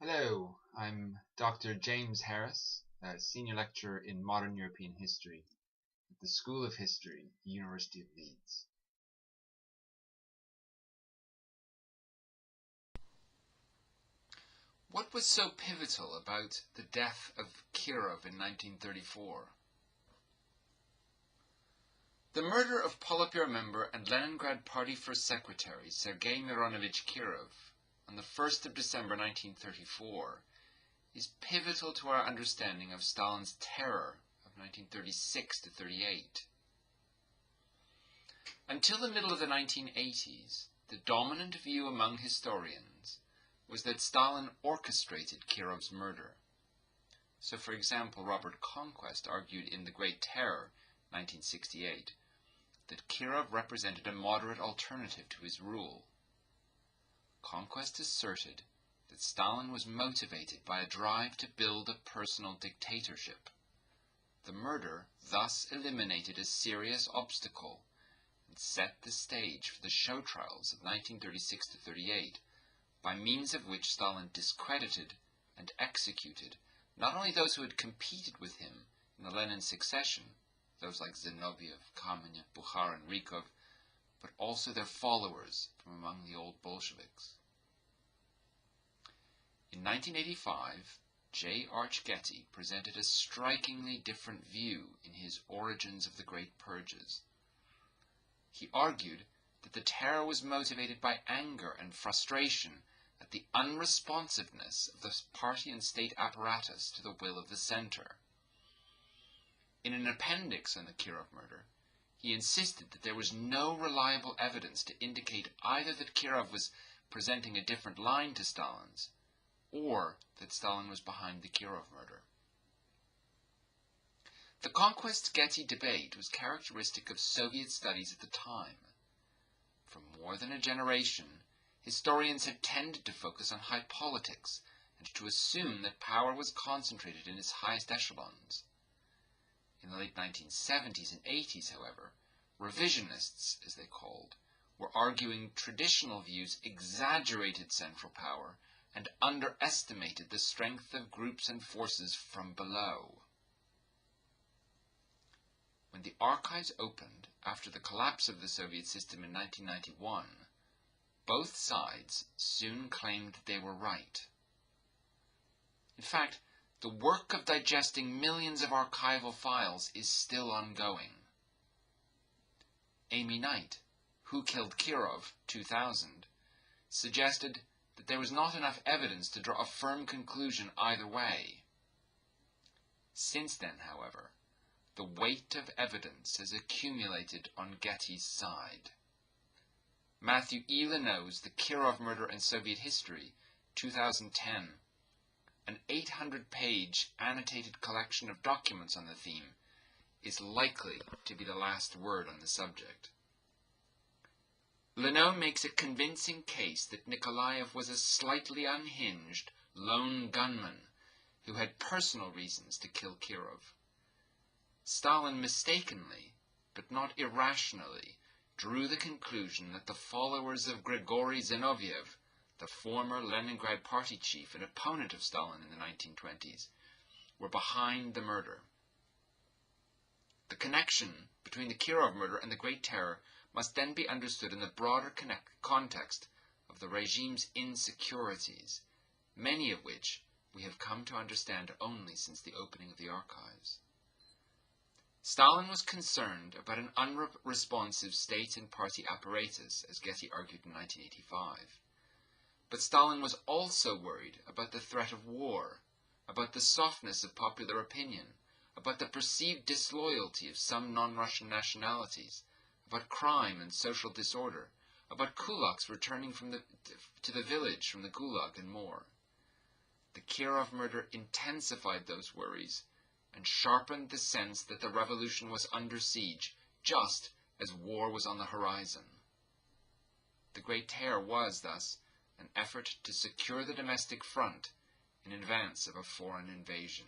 Hello, I'm Dr. James Harris, a senior lecturer in modern European history at the School of History, University of Leeds. What was so pivotal about the death of Kirov in 1934? The murder of Politburo member and Leningrad Party First Secretary Sergei Mironovich Kirov on the 1st of December 1934 is pivotal to our understanding of Stalin's terror of 1936 to 38. Until the middle of the 1980s, the dominant view among historians was that Stalin orchestrated Kirov's murder. So, for example, Robert Conquest argued in The Great Terror, 1968, that Kirov represented a moderate alternative to his rule. Conquest asserted that Stalin was motivated by a drive to build a personal dictatorship. The murder thus eliminated a serious obstacle and set the stage for the show trials of 1936 to 38, by means of which Stalin discredited and executed not only those who had competed with him in the Lenin succession, those like Zinoviev, Kamenev, Bukharin, Rykov, but also their followers from among the old Bolsheviks. In 1985, J. Arch Getty presented a strikingly different view in his Origins of the Great Purges. He argued that the terror was motivated by anger and frustration at the unresponsiveness of the party and state apparatus to the will of the center. In an appendix on the Kirov murder, he insisted that there was no reliable evidence to indicate either that Kirov was presenting a different line to Stalin's, or that Stalin was behind the Kirov murder. The Conquest-Getty debate was characteristic of Soviet studies at the time. For more than a generation, historians had tended to focus on high politics and to assume that power was concentrated in its highest echelons. In the late 1970s and 80s, however, revisionists, as they called, were arguing traditional views exaggerated central power and underestimated the strength of groups and forces from below. When the archives opened after the collapse of the Soviet system in 1991, both sides soon claimed they were right. In fact, the work of digesting millions of archival files is still ongoing. Amy Knight, Who Killed Kirov, 2000, suggested that there was not enough evidence to draw a firm conclusion either way. Since then, however, the weight of evidence has accumulated on Getty's side. Matthew E. Leno's The Kirov Murder and Soviet History, 2010, an 800-page annotated collection of documents on the theme, is likely to be the last word on the subject. Leno makes a convincing case that Nikolaev was a slightly unhinged lone gunman who had personal reasons to kill Kirov. Stalin mistakenly, but not irrationally, drew the conclusion that the followers of Grigory Zinoviev, the former Leningrad party chief and opponent of Stalin in the 1920s, were behind the murder. The connection between the Kirov murder and the Great Terror must then be understood in the broader context of the regime's insecurities, many of which we have come to understand only since the opening of the archives. Stalin was concerned about an unresponsive state and party apparatus, as Getty argued in 1985. But Stalin was also worried about the threat of war, about the softness of popular opinion, about the perceived disloyalty of some non-Russian nationalities, about crime and social disorder, about kulaks returning to the village from the Gulag, and more. The Kirov murder intensified those worries and sharpened the sense that the revolution was under siege, just as war was on the horizon. The Great Terror was, thus, an effort to secure the domestic front in advance of a foreign invasion.